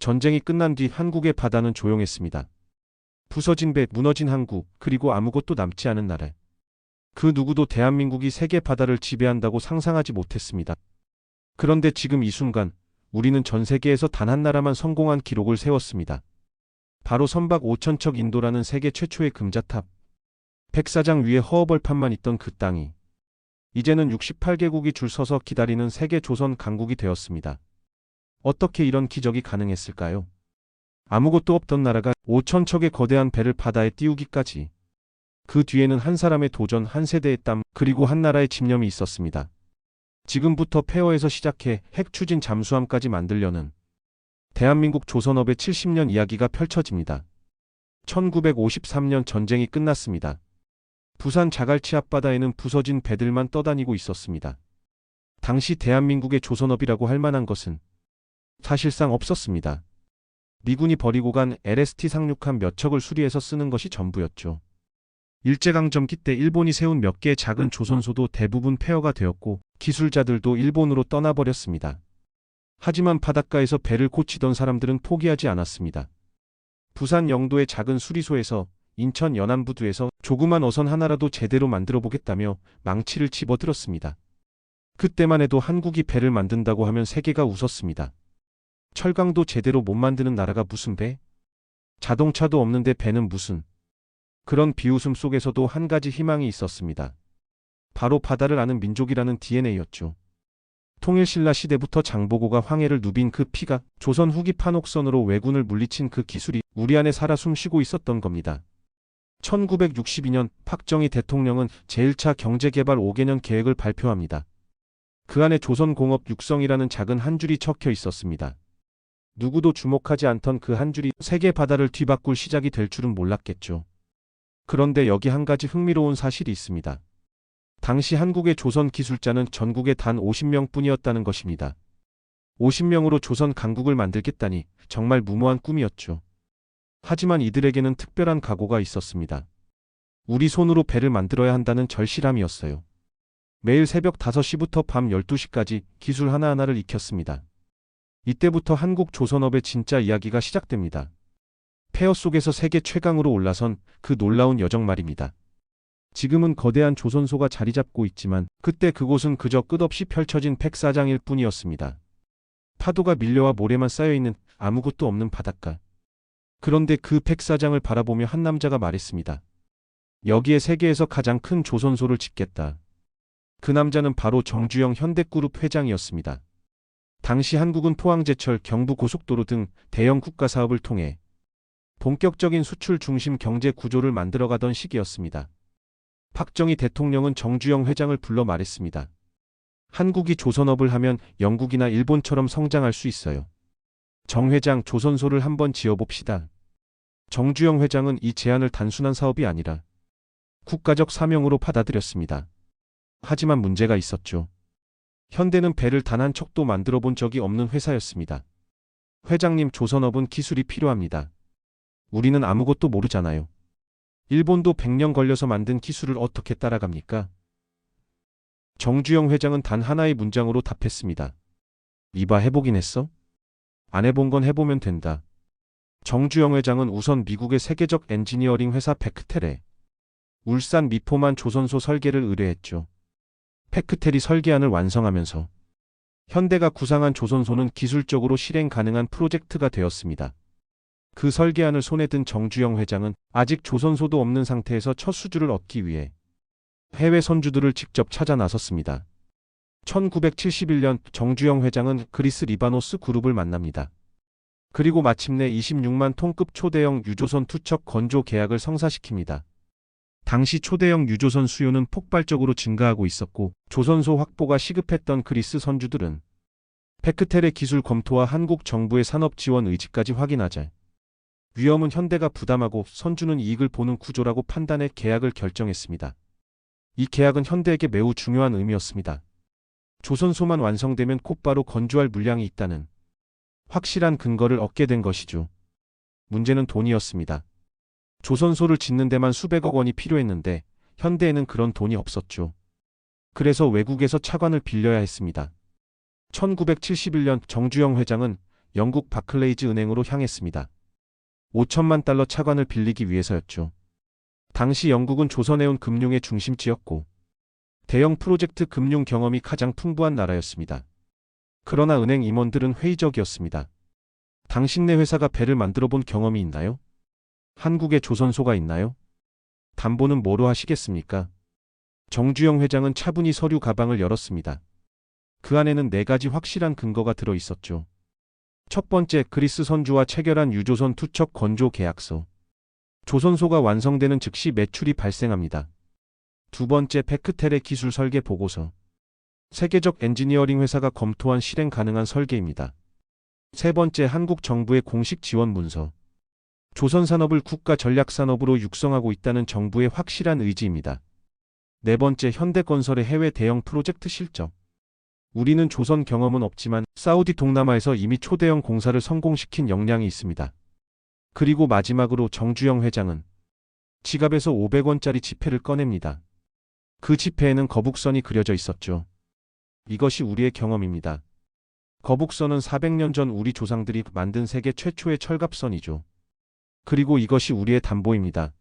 전쟁이 끝난 뒤 한국의 바다는 조용했습니다. 부서진 배, 무너진 항구, 그리고 아무것도 남지 않은 나라. 그 누구도 대한민국이 세계 바다를 지배한다고 상상하지 못했습니다. 그런데 지금 이 순간 우리는 전 세계에서 단 한 나라만 성공한 기록을 세웠습니다. 바로 선박 5,000척 인도라는 세계 최초의 금자탑. 백사장 위에 허허벌판만 있던 그 땅이 이제는 68개국이 줄 서서 기다리는 세계 조선 강국이 되었습니다. 어떻게 이런 기적이 가능했을까요? 아무것도 없던 나라가 5,000척의 거대한 배를 바다에 띄우기까지. 그 뒤에는 한 사람의 도전, 한 세대의 땀, 그리고 한 나라의 집념이 있었습니다. 지금부터 폐허에서 시작해 핵 추진 잠수함까지 만들려는 대한민국 조선업의 70년 이야기가 펼쳐집니다. 1953년 전쟁이 끝났습니다. 부산 자갈치 앞바다에는 부서진 배들만 떠다니고 있었습니다. 당시 대한민국의 조선업이라고 할 만한 것은 사실상 없었습니다. 미군이 버리고 간 LST 상륙함 몇 척을 수리해서 쓰는 것이 전부였죠. 일제강점기 때 일본이 세운 몇 개의 작은 조선소도 대부분 폐허가 되었고 기술자들도 일본으로 떠나버렸습니다. 하지만 바닷가에서 배를 고치던 사람들은 포기하지 않았습니다. 부산 영도의 작은 수리소에서 인천 연안부두에서 조그만 어선 하나라도 제대로 만들어 보겠다며 망치를 집어들었습니다. 그때만 해도 한국이 배를 만든다고 하면 세계가 웃었습니다. 철강도 제대로 못 만드는 나라가 무슨 배? 자동차도 없는데 배는 무슨? 그런 비웃음 속에서도 한 가지 희망이 있었습니다. 바로 바다를 아는 민족이라는 DNA였죠. 통일신라 시대부터 장보고가 황해를 누빈 그 피가 조선 후기 판옥선으로 왜군을 물리친 그 기술이 우리 안에 살아 숨쉬고 있었던 겁니다. 1962년 박정희 대통령은 제1차 경제개발 5개년 계획을 발표합니다. 그 안에 조선공업 육성이라는 작은 한 줄이 적혀 있었습니다. 누구도 주목하지 않던 그 한 줄이 세계 바다를 뒤바꿀 시작이 될 줄은 몰랐겠죠. 그런데 여기 한 가지 흥미로운 사실이 있습니다. 당시 한국의 조선 기술자는 전국에 단 50명뿐이었다는 것입니다. 50명으로 조선 강국을 만들겠다니 정말 무모한 꿈이었죠. 하지만 이들에게는 특별한 각오가 있었습니다. 우리 손으로 배를 만들어야 한다는 절실함이었어요. 매일 새벽 5시부터 밤 12시까지 기술 하나하나를 익혔습니다. 이때부터 한국 조선업의 진짜 이야기가 시작됩니다. 폐허 속에서 세계 최강으로 올라선 그 놀라운 여정 말입니다. 지금은 거대한 조선소가 자리 잡고 있지만 그때 그곳은 그저 끝없이 펼쳐진 백사장일 뿐이었습니다. 파도가 밀려와 모래만 쌓여있는 아무것도 없는 바닷가. 그런데 그 백사장을 바라보며 한 남자가 말했습니다. 여기에 세계에서 가장 큰 조선소를 짓겠다. 그 남자는 바로 정주영 현대그룹 회장이었습니다. 당시 한국은 포항제철, 경부고속도로 등 대형 국가사업을 통해 본격적인 수출 중심 경제 구조를 만들어가던 시기였습니다. 박정희 대통령은 정주영 회장을 불러 말했습니다. 한국이 조선업을 하면 영국이나 일본처럼 성장할 수 있어요. 정 회장, 조선소를 한번 지어봅시다. 정주영 회장은 이 제안을 단순한 사업이 아니라 국가적 사명으로 받아들였습니다. 하지만 문제가 있었죠. 현대는 배를 단 한 척도 만들어 본 적이 없는 회사였습니다. 회장님, 조선업은 기술이 필요합니다. 우리는 아무것도 모르잖아요. 일본도 100년 걸려서 만든 기술을 어떻게 따라갑니까? 정주영 회장은 단 하나의 문장으로 답했습니다. 이봐, 해보긴 했어? 안 해본 건 해보면 된다. 정주영 회장은 우선 미국의 세계적 엔지니어링 회사 베크텔에 울산 미포만 조선소 설계를 의뢰했죠. 베크텔이 설계안을 완성하면서 현대가 구상한 조선소는 기술적으로 실행 가능한 프로젝트가 되었습니다. 그 설계안을 손에 든 정주영 회장은 아직 조선소도 없는 상태에서 첫 수주를 얻기 위해 해외 선주들을 직접 찾아 나섰습니다. 1971년 정주영 회장은 그리스 리바노스 그룹을 만납니다. 그리고 마침내 26만 톤급 초대형 유조선 2척 건조 계약을 성사시킵니다. 당시 초대형 유조선 수요는 폭발적으로 증가하고 있었고 조선소 확보가 시급했던 그리스 선주들은 베크텔의 기술 검토와 한국 정부의 산업 지원 의지까지 확인하자 위험은 현대가 부담하고 선주는 이익을 보는 구조라고 판단해 계약을 결정했습니다. 이 계약은 현대에게 매우 중요한 의미였습니다. 조선소만 완성되면 곧바로 건조할 물량이 있다는 확실한 근거를 얻게 된 것이죠. 문제는 돈이었습니다. 조선소를 짓는 데만 수백억 원이 필요했는데 현대에는 그런 돈이 없었죠. 그래서 외국에서 차관을 빌려야 했습니다. 1971년 정주영 회장은 영국 바클레이즈 은행으로 향했습니다. 5천만 달러 차관을 빌리기 위해서였죠. 당시 영국은 조선해운 금융의 중심지였고 대형 프로젝트 금융 경험이 가장 풍부한 나라였습니다. 그러나 은행 임원들은 회의적이었습니다. 당신네 회사가 배를 만들어 본 경험이 있나요? 한국에 조선소가 있나요? 담보는 뭐로 하시겠습니까? 정주영 회장은 차분히 서류 가방을 열었습니다. 그 안에는 4가지 확실한 근거가 들어 있었죠. 첫 번째, 그리스 선주와 체결한 유조선 투척 건조 계약서. 조선소가 완성되는 즉시 매출이 발생합니다. 두 번째, 베크텔의 기술 설계 보고서. 세계적 엔지니어링 회사가 검토한 실행 가능한 설계입니다. 세 번째, 한국 정부의 공식 지원 문서. 조선 산업을 국가 전략 산업으로 육성하고 있다는 정부의 확실한 의지입니다. 네 번째, 현대건설의 해외 대형 프로젝트 실적. 우리는 조선 경험은 없지만 사우디 동남아에서 이미 초대형 공사를 성공시킨 역량이 있습니다. 그리고 마지막으로 정주영 회장은 지갑에서 500원짜리 지폐를 꺼냅니다. 그 지폐에는 거북선이 그려져 있었죠. 이것이 우리의 경험입니다. 거북선은 400년 전 우리 조상들이 만든 세계 최초의 철갑선이죠. 그리고 이것이 우리의 담보입니다.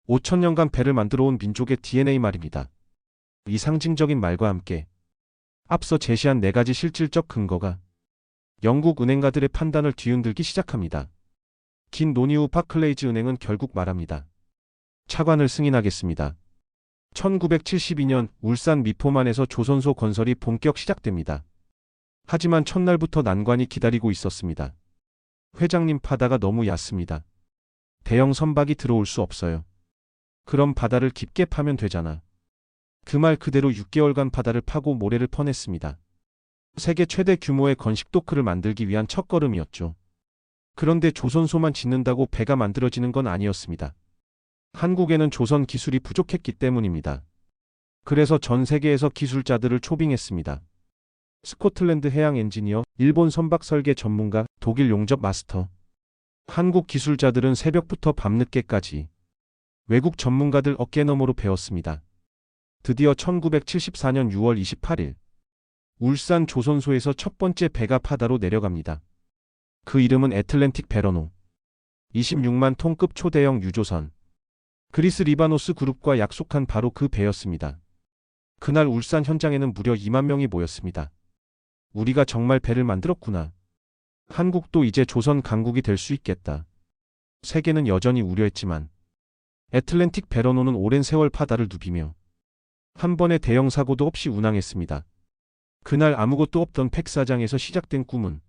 5천년간 배를 만들어 온 민족의 DNA 말입니다. 이 상징적인 말과 함께 앞서 제시한 4가지 실질적 근거가 영국 은행가들의 판단을 뒤흔들기 시작합니다. 긴 논의 후 바클레이즈 은행은 결국 말합니다. 차관을 승인하겠습니다. 1972년 울산 미포만에서 조선소 건설이 본격 시작됩니다. 하지만 첫날부터 난관이 기다리고 있었습니다. 회장님, 바다가 너무 얕습니다. 대형 선박이 들어올 수 없어요. 그럼 바다를 깊게 파면 되잖아. 그 말 그대로 6개월간 바다를 파고 모래를 퍼냈습니다. 세계 최대 규모의 건식 도크를 만들기 위한 첫걸음이었죠. 그런데 조선소만 짓는다고 배가 만들어지는 건 아니었습니다. 한국에는 조선 기술이 부족했기 때문입니다. 그래서 전 세계에서 기술자들을 초빙했습니다. 스코틀랜드 해양 엔지니어, 일본 선박 설계 전문가, 독일 용접 마스터. 한국 기술자들은 새벽부터 밤늦게까지 외국 전문가들 어깨너머로 배웠습니다. 드디어 1974년 6월 28일 울산 조선소에서 첫 번째 배가 바다로 내려갑니다. 그 이름은 애틀랜틱 베러노. 26만 톤급 초대형 유조선. 그리스 리바노스 그룹과 약속한 바로 그 배였습니다. 그날 울산 현장에는 무려 2만 명이 모였습니다. 우리가 정말 배를 만들었구나. 한국도 이제 조선 강국이 될 수 있겠다. 세계는 여전히 우려했지만 애틀랜틱 베러노는 오랜 세월 바다를 누비며 한 번의 대형 사고도 없이 운항했습니다. 그날 아무것도 없던 팩사장에서 시작된 꿈은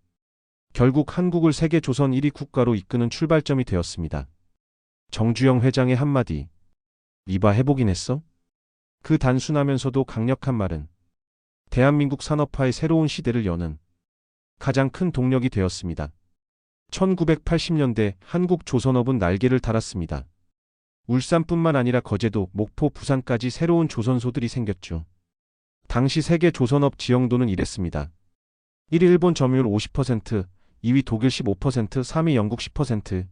결국 한국을 세계 조선 1위 국가로 이끄는 출발점이 되었습니다. 정주영 회장의 한마디. 이봐, 해보긴 했어? 그 단순하면서도 강력한 말은 대한민국 산업화의 새로운 시대를 여는 가장 큰 동력이 되었습니다. 1980년대 한국 조선업은 날개를 달았습니다. 울산뿐만 아니라 거제도, 목포, 부산까지 새로운 조선소들이 생겼죠. 당시 세계 조선업 지형도는 이랬습니다. 1위 일본 점유율 50%, 2위 독일 15%, 3위 영국 10%.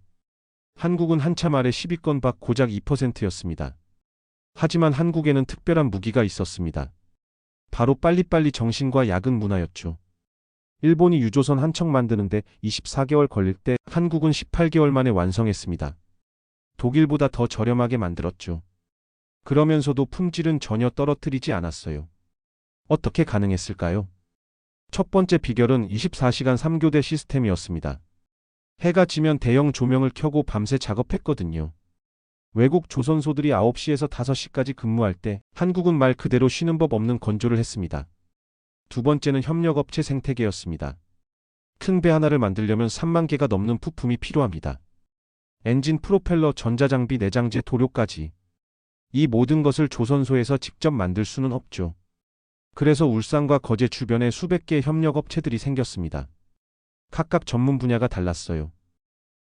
한국은 한참 아래 10위권 밖 고작 2%였습니다. 하지만 한국에는 특별한 무기가 있었습니다. 바로 빨리빨리 정신과 야근 문화였죠. 일본이 유조선 한 척 만드는데 24개월 걸릴 때 한국은 18개월 만에 완성했습니다. 독일보다 더 저렴하게 만들었죠. 그러면서도 품질은 전혀 떨어뜨리지 않았어요. 어떻게 가능했을까요? 첫 번째 비결은 24시간 3교대 시스템이었습니다. 해가 지면 대형 조명을 켜고 밤새 작업했거든요. 외국 조선소들이 9시에서 5시까지 근무할 때 한국은 말 그대로 쉬는 법 없는 건조를 했습니다. 두 번째는 협력업체 생태계였습니다. 큰 배 하나를 만들려면 3만 개가 넘는 부품이 필요합니다. 엔진, 프로펠러, 전자장비, 내장재, 도료까지. 이 모든 것을 조선소에서 직접 만들 수는 없죠. 그래서 울산과 거제 주변에 수백 개의 협력업체들이 생겼습니다. 각각 전문 분야가 달랐어요.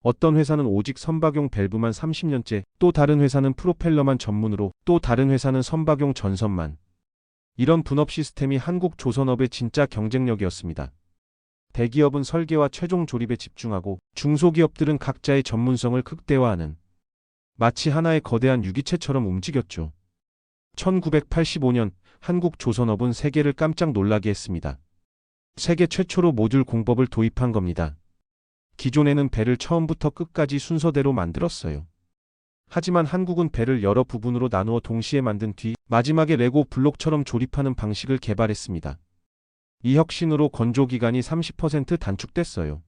어떤 회사는 오직 선박용 밸브만 30년째, 또 다른 회사는 프로펠러만 전문으로, 또 다른 회사는 선박용 전선만. 이런 분업 시스템이 한국 조선업의 진짜 경쟁력이었습니다. 대기업은 설계와 최종 조립에 집중하고 중소기업들은 각자의 전문성을 극대화하는 마치 하나의 거대한 유기체처럼 움직였죠. 1985년 한국 조선업은 세계를 깜짝 놀라게 했습니다. 세계 최초로 모듈 공법을 도입한 겁니다. 기존에는 배를 처음부터 끝까지 순서대로 만들었어요. 하지만 한국은 배를 여러 부분으로 나누어 동시에 만든 뒤 마지막에 레고 블록처럼 조립하는 방식을 개발했습니다. 이 혁신으로 건조 기간이 30% 단축됐어요.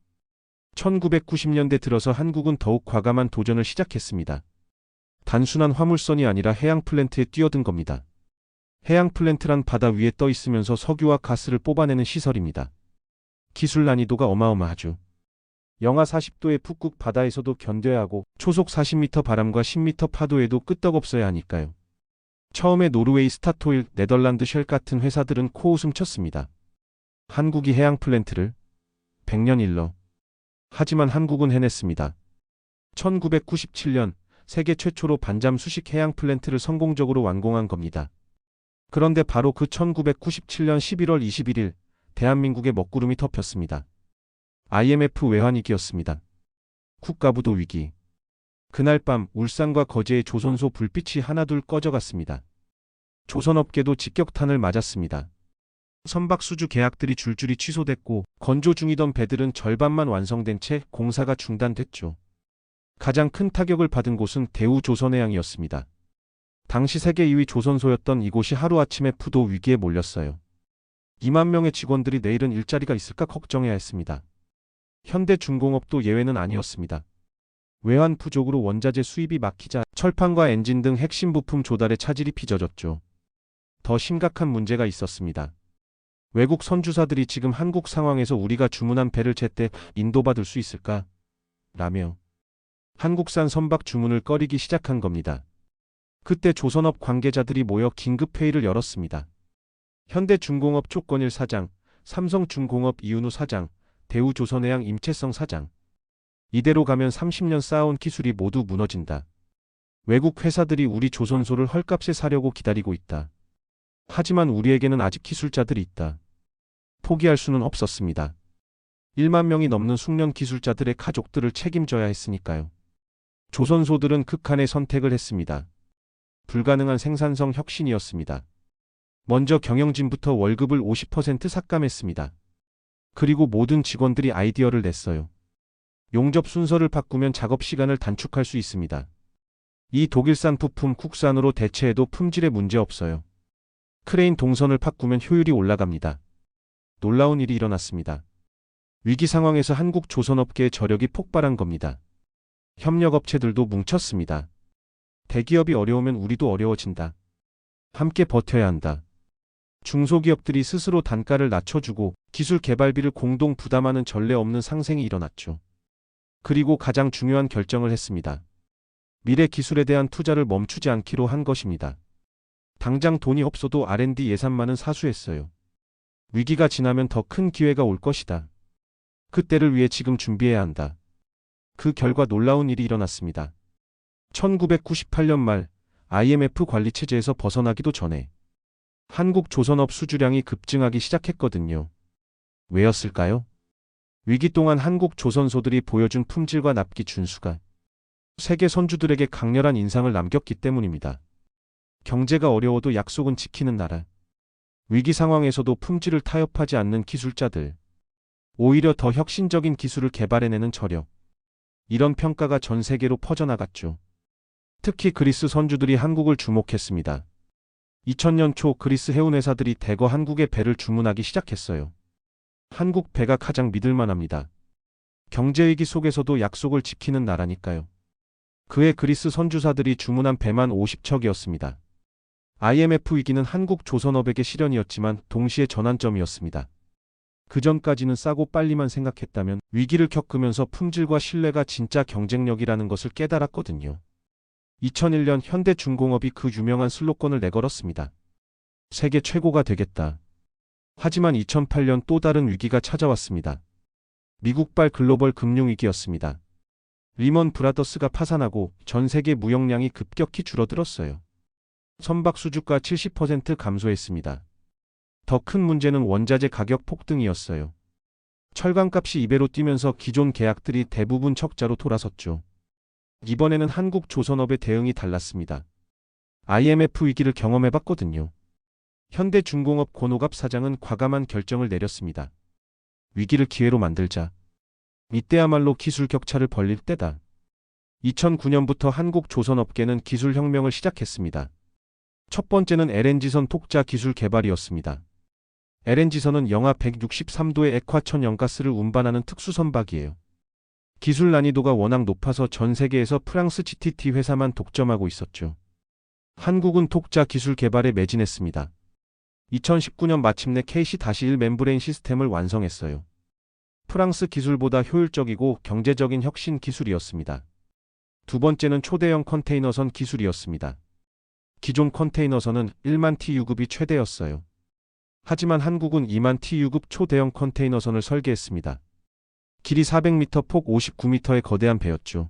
1990년대 들어서 한국은 더욱 과감한 도전을 시작했습니다. 단순한 화물선이 아니라 해양 플랜트에 뛰어든 겁니다. 해양 플랜트란 바다 위에 떠 있으면서 석유와 가스를 뽑아내는 시설입니다. 기술 난이도가 어마어마하죠. 영하 40도의 북극 바다에서도 견뎌야 하고 초속 40m 바람과 10m 파도에도 끄떡없어야 하니까요. 처음에 노르웨이 스타토일, 네덜란드 쉘 같은 회사들은 코웃음 쳤습니다. 한국이 해양 플랜트를 100년 일러. 하지만 한국은 해냈습니다. 1997년 세계 최초로 반잠 수식 해양 플랜트를 성공적으로 완공한 겁니다. 그런데 바로 그 1997년 11월 21일 대한민국의 먹구름이 덮였습니다. IMF 외환위기였습니다. 국가부도 위기. 그날 밤 울산과 거제의 조선소 불빛이 하나둘 꺼져갔습니다. 조선업계도 직격탄을 맞았습니다. 선박수주 계약들이 줄줄이 취소됐고 건조 중이던 배들은 절반만 완성된 채 공사가 중단됐죠. 가장 큰 타격을 받은 곳은 대우조선해양이었습니다. 당시 세계 2위 조선소였던 이곳이 하루아침에 부도 위기에 몰렸어요. 2만 명의 직원들이 내일은 일자리가 있을까 걱정해야 했습니다. 현대중공업도 예외는 아니었습니다. 외환 부족으로 원자재 수입이 막히자 철판과 엔진 등 핵심 부품 조달에 차질이 빚어졌죠. 더 심각한 문제가 있었습니다. 외국 선주사들이 지금 한국 상황에서 우리가 주문한 배를 제때 인도받을 수 있을까? 라며 한국산 선박 주문을 꺼리기 시작한 겁니다. 그때 조선업 관계자들이 모여 긴급회의를 열었습니다. 현대중공업 조건일 사장, 삼성중공업 이윤우 사장, 대우조선해양 임채성 사장. 이대로 가면 30년 쌓아온 기술이 모두 무너진다. 외국 회사들이 우리 조선소를 헐값에 사려고 기다리고 있다. 하지만 우리에게는 아직 기술자들이 있다. 포기할 수는 없었습니다. 1만 명이 넘는 숙련 기술자들의 가족들을 책임져야 했으니까요. 조선소들은 극한의 선택을 했습니다. 불가능한 생산성 혁신이었습니다. 먼저 경영진부터 월급을 50% 삭감했습니다. 그리고 모든 직원들이 아이디어를 냈어요. 용접 순서를 바꾸면 작업 시간을 단축할 수 있습니다. 이 독일산 부품 국산으로 대체해도 품질에 문제 없어요. 크레인 동선을 바꾸면 효율이 올라갑니다. 놀라운 일이 일어났습니다. 위기 상황에서 한국 조선업계의 저력이 폭발한 겁니다. 협력업체들도 뭉쳤습니다. 대기업이 어려우면 우리도 어려워진다. 함께 버텨야 한다. 중소기업들이 스스로 단가를 낮춰주고 기술 개발비를 공동 부담하는 전례 없는 상생이 일어났죠. 그리고 가장 중요한 결정을 했습니다. 미래 기술에 대한 투자를 멈추지 않기로 한 것입니다. 당장 돈이 없어도 R&D 예산만은 사수했어요. 위기가 지나면 더 큰 기회가 올 것이다. 그때를 위해 지금 준비해야 한다. 그 결과 놀라운 일이 일어났습니다. 1998년 말 IMF 관리체제에서 벗어나기도 전에 한국 조선업 수주량이 급증하기 시작했거든요. 왜였을까요? 위기 동안 한국 조선소들이 보여준 품질과 납기 준수가 세계 선주들에게 강렬한 인상을 남겼기 때문입니다. 경제가 어려워도 약속은 지키는 나라. 위기 상황에서도 품질을 타협하지 않는 기술자들. 오히려 더 혁신적인 기술을 개발해내는 저력. 이런 평가가 전 세계로 퍼져나갔죠. 특히 그리스 선주들이 한국을 주목했습니다. 2000년 초 그리스 해운회사들이 대거 한국의 배를 주문하기 시작했어요. 한국 배가 가장 믿을만합니다. 경제위기 속에서도 약속을 지키는 나라니까요. 그해 그리스 선주사들이 주문한 배만 50척이었습니다. IMF 위기는 한국 조선업에게 시련이었지만 동시에 전환점이었습니다. 그전까지는 싸고 빨리만 생각했다면 위기를 겪으면서 품질과 신뢰가 진짜 경쟁력이라는 것을 깨달았거든요. 2001년 현대중공업이 그 유명한 슬로건을 내걸었습니다. 세계 최고가 되겠다. 하지만 2008년 또 다른 위기가 찾아왔습니다. 미국발 글로벌 금융위기였습니다. 리먼 브라더스가 파산하고 전 세계 무역량이 급격히 줄어들었어요. 선박 수주가 70% 감소했습니다. 더 큰 문제는 원자재 가격 폭등이었어요. 철강값이 2배로 뛰면서 기존 계약들이 대부분 적자로 돌아섰죠. 이번에는 한국 조선업의 대응이 달랐습니다. IMF 위기를 경험해봤거든요. 현대중공업 권오갑 사장은 과감한 결정을 내렸습니다. 위기를 기회로 만들자. 이때야말로 기술 격차를 벌릴 때다. 2009년부터 한국 조선업계는 기술 혁명을 시작했습니다. 첫 번째는 LNG선 독자 기술 개발이었습니다. LNG선은 영하 163도의 액화천연가스를 운반하는 특수 선박이에요. 기술 난이도가 워낙 높아서 전 세계에서 프랑스 GTT 회사만 독점하고 있었죠. 한국은 독자 기술 개발에 매진했습니다. 2019년 마침내 KC-1 멤브레인 시스템을 완성했어요. 프랑스 기술보다 효율적이고 경제적인 혁신 기술이었습니다. 두 번째는 초대형 컨테이너선 기술이었습니다. 기존 컨테이너선은 1만 TU급이 최대였어요. 하지만 한국은 2만 TU급 초대형 컨테이너선을 설계했습니다. 길이 400m, 폭 59m의 거대한 배였죠.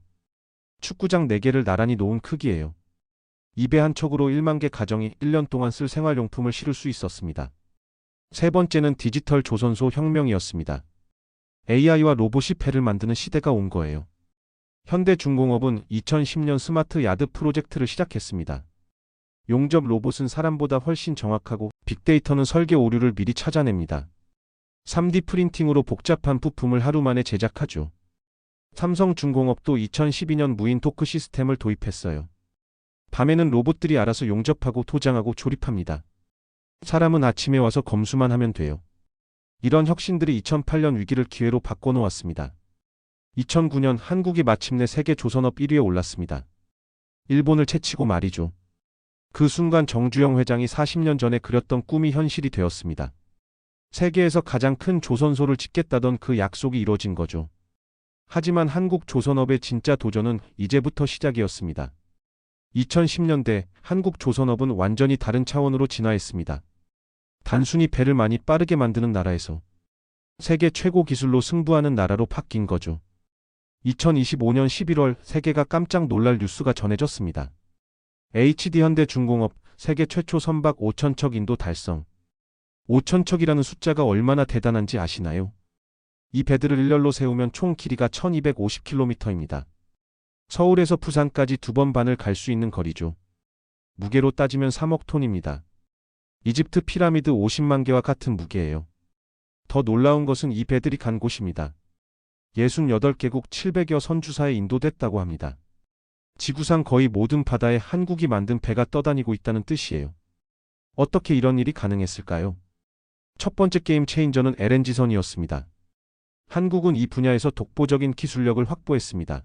축구장 4개를 나란히 놓은 크기예요. 이 배 한 척으로 1만 개 가정이 1년 동안 쓸 생활용품을 실을 수 있었습니다. 세 번째는 디지털 조선소 혁명이었습니다. AI와 로봇이 배를 만드는 시대가 온 거예요. 현대중공업은 2010년 스마트 야드 프로젝트를 시작했습니다. 용접 로봇은 사람보다 훨씬 정확하고 빅데이터는 설계 오류를 미리 찾아냅니다. 3D 프린팅으로 복잡한 부품을 하루 만에 제작하죠. 삼성중공업도 2012년 무인 토크 시스템을 도입했어요. 밤에는 로봇들이 알아서 용접하고 도장하고 조립합니다. 사람은 아침에 와서 검수만 하면 돼요. 이런 혁신들이 2008년 위기를 기회로 바꿔놓았습니다. 2009년 한국이 마침내 세계 조선업 1위에 올랐습니다. 일본을 채치고 말이죠. 그 순간 정주영 회장이 40년 전에 그렸던 꿈이 현실이 되었습니다. 세계에서 가장 큰 조선소를 짓겠다던 그 약속이 이뤄진 거죠. 하지만 한국 조선업의 진짜 도전은 이제부터 시작이었습니다. 2010년대 한국 조선업은 완전히 다른 차원으로 진화했습니다. 단순히 배를 많이 빠르게 만드는 나라에서 세계 최고 기술로 승부하는 나라로 바뀐 거죠. 2025년 11월 세계가 깜짝 놀랄 뉴스가 전해졌습니다. HD현대중공업 세계 최초 선박 5,000척 인도 달성. 5,000척이라는 숫자가 얼마나 대단한지 아시나요? 이 배들을 일렬로 세우면 총 길이가 1250km입니다. 서울에서 부산까지 2번 반을 갈 수 있는 거리죠. 무게로 따지면 3억 톤입니다. 이집트 피라미드 50만 개와 같은 무게예요. 더 놀라운 것은 이 배들이 간 곳입니다. 68개국 700여 선주사에 인도됐다고 합니다. 지구상 거의 모든 바다에 한국이 만든 배가 떠다니고 있다는 뜻이에요. 어떻게 이런 일이 가능했을까요? 첫 번째 게임 체인저는 LNG선이었습니다. 한국은 이 분야에서 독보적인 기술력을 확보했습니다.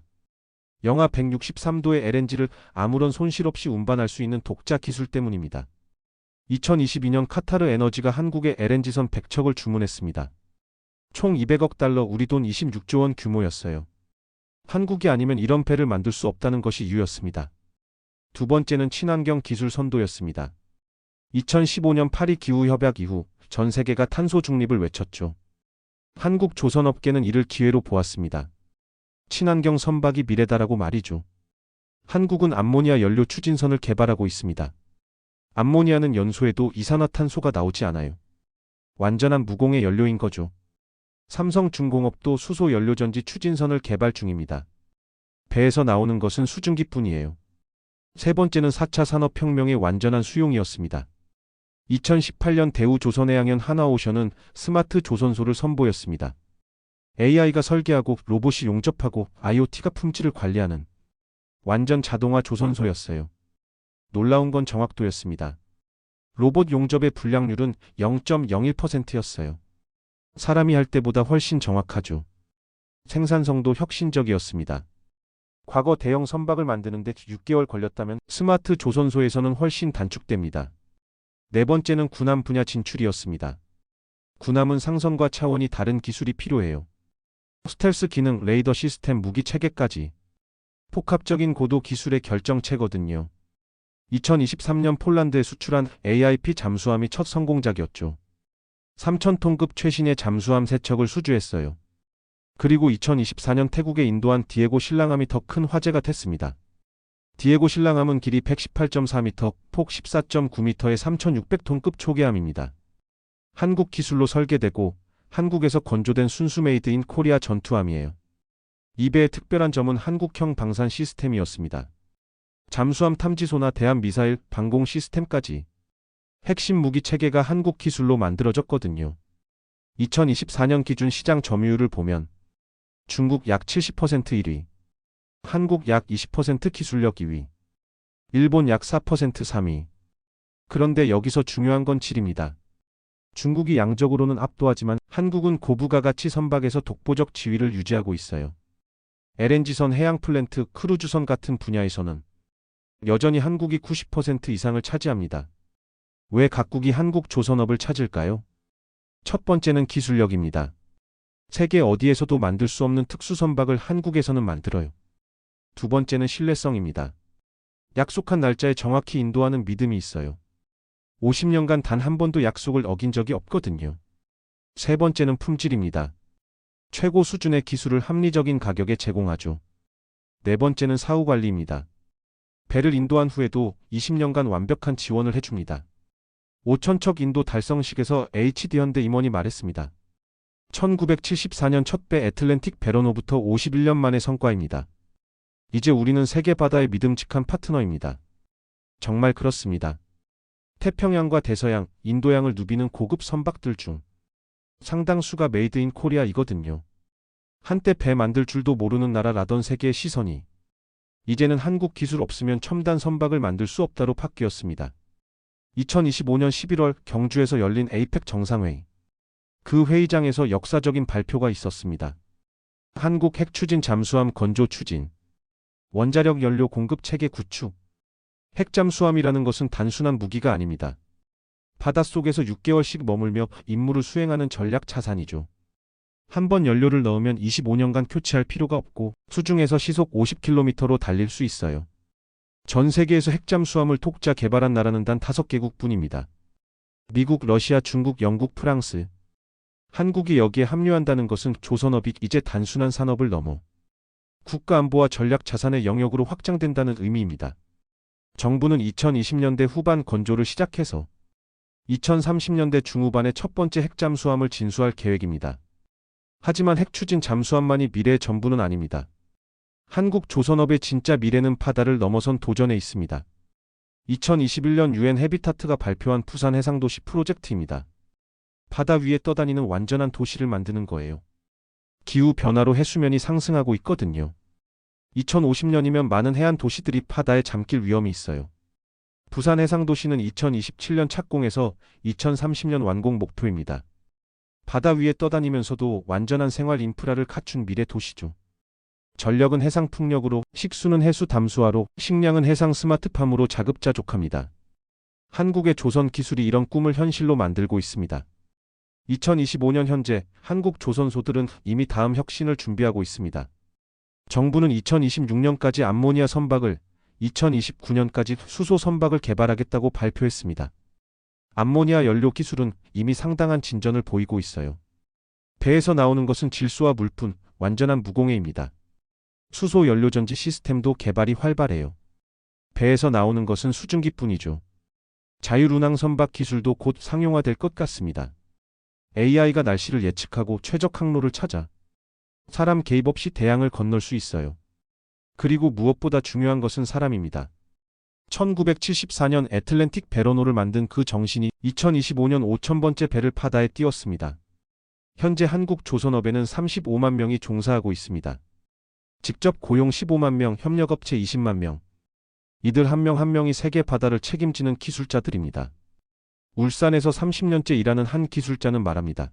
영하 163도의 LNG를 아무런 손실 없이 운반할 수 있는 독자 기술 때문입니다. 2022년 카타르 에너지가 한국에 LNG선 100척을 주문했습니다. 총 200억 달러 우리 돈 26조 원 규모였어요. 한국이 아니면 이런 배를 만들 수 없다는 것이 이유였습니다. 두 번째는 친환경 기술 선도였습니다. 2015년 파리 기후협약 이후 전 세계가 탄소 중립을 외쳤죠. 한국 조선업계는 이를 기회로 보았습니다. 친환경 선박이 미래다라고 말이죠. 한국은 암모니아 연료 추진선을 개발하고 있습니다. 암모니아는 연소해도 이산화탄소가 나오지 않아요. 완전한 무공해 연료인 거죠. 삼성중공업도 수소 연료전지 추진선을 개발 중입니다. 배에서 나오는 것은 수증기뿐이에요. 세 번째는 4차 산업혁명의 완전한 수용이었습니다. 2018년 대우조선해양연 하나오션은 스마트 조선소를 선보였습니다. AI가 설계하고 로봇이 용접하고 IoT가 품질을 관리하는 완전 자동화 조선소였어요. 놀라운 건 정확도였습니다. 로봇 용접의 불량률은 0.01%였어요. 사람이 할 때보다 훨씬 정확하죠. 생산성도 혁신적이었습니다. 과거 대형 선박을 만드는데 6개월 걸렸다면 스마트 조선소에서는 훨씬 단축됩니다. 네 번째는 군함 분야 진출이었습니다. 군함은 상선과 차원이 다른 기술이 필요해요. 스텔스 기능, 레이더 시스템, 무기 체계까지 복합적인 고도 기술의 결정체거든요. 2023년 폴란드에 수출한 AIP 잠수함이 첫 성공작이었죠. 3,000톤급 최신의 잠수함 3척을 수주했어요. 그리고 2024년 태국에 인도한 디에고 신랑함이 더 큰 화제가 됐습니다. 디에고 신랑함은 길이 118.4m, 폭 14.9m의 3,600톤급 초계함입니다. 한국 기술로 설계되고 한국에서 건조된 순수 메이드 인 코리아 전투함이에요. 이 배의 특별한 점은 한국형 방산 시스템이었습니다. 잠수함 탐지소나 대함 미사일 방공 시스템까지 핵심 무기 체계가 한국 기술로 만들어졌거든요. 2024년 기준 시장 점유율을 보면 중국 약 70% 1위, 한국 약 20% 기술력 2위, 일본 약 4% 3위. 그런데 여기서 중요한 건 질입니다. 중국이 양적으로는 압도하지만 한국은 고부가 가치 선박에서 독보적 지위를 유지하고 있어요. LNG선, 해양 플랜트, 크루즈선 같은 분야에서는 여전히 한국이 90% 이상을 차지합니다. 왜 각국이 한국 조선업을 찾을까요? 첫 번째는 기술력입니다. 세계 어디에서도 만들 수 없는 특수 선박을 한국에서는 만들어요. 두 번째는 신뢰성입니다. 약속한 날짜에 정확히 인도하는 믿음이 있어요. 50년간 단 한 번도 약속을 어긴 적이 없거든요. 세 번째는 품질입니다. 최고 수준의 기술을 합리적인 가격에 제공하죠. 네 번째는 사후 관리입니다. 배를 인도한 후에도 20년간 완벽한 지원을 해줍니다. 5,000척 인도 달성식에서 HD현대 임원이 말했습니다. 1974년 첫 배 애틀랜틱 베러노부터 51년 만의 성과입니다. 이제 우리는 세계 바다의 믿음직한 파트너입니다. 정말 그렇습니다. 태평양과 대서양, 인도양을 누비는 고급 선박들 중 상당수가 메이드 인 코리아이거든요. 한때 배 만들 줄도 모르는 나라라던 세계의 시선이 이제는 한국 기술 없으면 첨단 선박을 만들 수 없다로 바뀌었습니다. 2025년 11월 경주에서 열린 에이펙 정상회의. 그 회의장에서 역사적인 발표가 있었습니다. 한국 핵추진 잠수함 건조 추진, 원자력 연료 공급 체계 구축. 핵잠수함이라는 것은 단순한 무기가 아닙니다. 바닷속에서 6개월씩 머물며 임무를 수행하는 전략 차산이죠. 한 번 연료를 넣으면 25년간 교체할 필요가 없고 수중에서 시속 50km로 달릴 수 있어요. 전 세계에서 핵잠수함을 독자 개발한 나라는 단 5개국뿐입니다. 미국, 러시아, 중국, 영국, 프랑스. 한국이 여기에 합류한다는 것은 조선업이 이제 단순한 산업을 넘어 국가안보와 전략 자산의 영역으로 확장된다는 의미입니다. 정부는 2020년대 후반 건조를 시작해서 2030년대 중후반에 첫 번째 핵잠수함을 진수할 계획입니다. 하지만 핵추진 잠수함만이 미래의 전부는 아닙니다. 한국 조선업의 진짜 미래는 바다를 넘어선 도전에 있습니다. 2021년 UN 헤비타트가 발표한 부산 해상도시 프로젝트입니다. 바다 위에 떠다니는 완전한 도시를 만드는 거예요. 기후 변화로 해수면이 상승하고 있거든요. 2050년이면 많은 해안 도시들이 바다에 잠길 위험이 있어요. 부산 해상도시는 2027년 착공해서 2030년 완공 목표입니다. 바다 위에 떠다니면서도 완전한 생활 인프라를 갖춘 미래 도시죠. 전력은 해상 풍력으로, 식수는 해수 담수화로, 식량은 해상 스마트팜으로 자급자족합니다. 한국의 조선 기술이 이런 꿈을 현실로 만들고 있습니다. 2025년 현재 한국 조선소들은 이미 다음 혁신을 준비하고 있습니다. 정부는 2026년까지 암모니아 선박을, 2029년까지 수소 선박을 개발하겠다고 발표했습니다. 암모니아 연료 기술은 이미 상당한 진전을 보이고 있어요. 배에서 나오는 것은 질소와 물뿐, 완전한 무공해입니다. 수소 연료전지 시스템도 개발이 활발해요. 배에서 나오는 것은 수증기뿐이죠. 자율운항 선박 기술도 곧 상용화될 것 같습니다. AI가 날씨를 예측하고 최적 항로를 찾아 사람 개입 없이 대양을 건널 수 있어요. 그리고 무엇보다 중요한 것은 사람입니다. 1974년 애틀랜틱 베러노를 만든 그 정신이 2025년 5,000번째 배를 바다에 띄웠습니다. 현재 한국 조선업에는 35만 명이 종사하고 있습니다. 직접 고용 15만 명, 협력업체 20만 명. 이들 한 명 한 명이 세계 바다를 책임지는 기술자들입니다. 울산에서 30년째 일하는 한 기술자는 말합니다.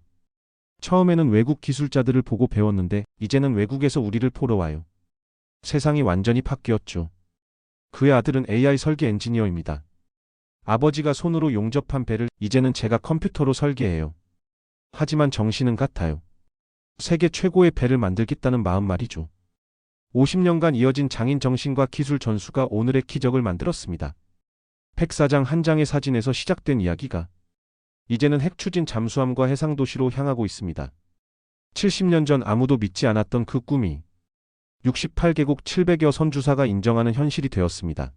처음에는 외국 기술자들을 보고 배웠는데 이제는 외국에서 우리를 보러 와요. 세상이 완전히 바뀌었죠. 그의 아들은 AI 설계 엔지니어입니다. 아버지가 손으로 용접한 배를 이제는 제가 컴퓨터로 설계해요. 하지만 정신은 같아요. 세계 최고의 배를 만들겠다는 마음 말이죠. 50년간 이어진 장인 정신과 기술 전수가 오늘의 기적을 만들었습니다. 백사장 한 장의 사진에서 시작된 이야기가 이제는 핵추진 잠수함과 해상도시로 향하고 있습니다. 70년 전 아무도 믿지 않았던 그 꿈이 68개국 700여 선주사가 인정하는 현실이 되었습니다.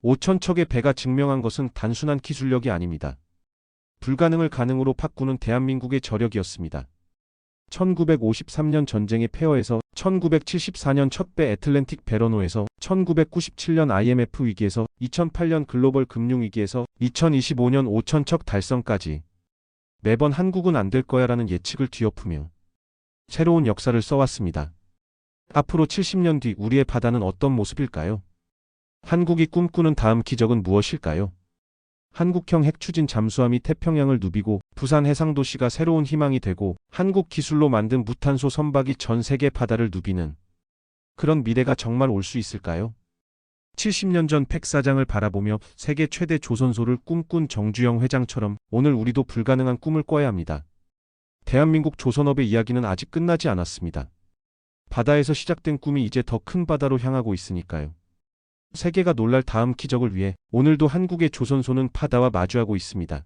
5,000척의 배가 증명한 것은 단순한 기술력이 아닙니다. 불가능을 가능으로 바꾸는 대한민국의 저력이었습니다. 1953년 전쟁의 폐허에서 1974년 첫 배 애틀랜틱 베러노에서 1997년 IMF 위기에서 2008년 글로벌 금융위기에서 2025년 5,000척 달성까지 매번 한국은 안 될 거야라는 예측을 뒤엎으며 새로운 역사를 써왔습니다. 앞으로 70년 뒤 우리의 바다는 어떤 모습일까요? 한국이 꿈꾸는 다음 기적은 무엇일까요? 한국형 핵추진 잠수함이 태평양을 누비고 부산 해상도시가 새로운 희망이 되고 한국 기술로 만든 무탄소 선박이 전 세계 바다를 누비는 그런 미래가 정말 올 수 있을까요? 70년 전 팩사장을 바라보며 세계 최대 조선소를 꿈꾼 정주영 회장처럼 오늘 우리도 불가능한 꿈을 꿔야 합니다. 대한민국 조선업의 이야기는 아직 끝나지 않았습니다. 바다에서 시작된 꿈이 이제 더 큰 바다로 향하고 있으니까요. 세계가 놀랄 다음 기적을 위해 오늘도 한국의 조선소는 바다와 마주하고 있습니다.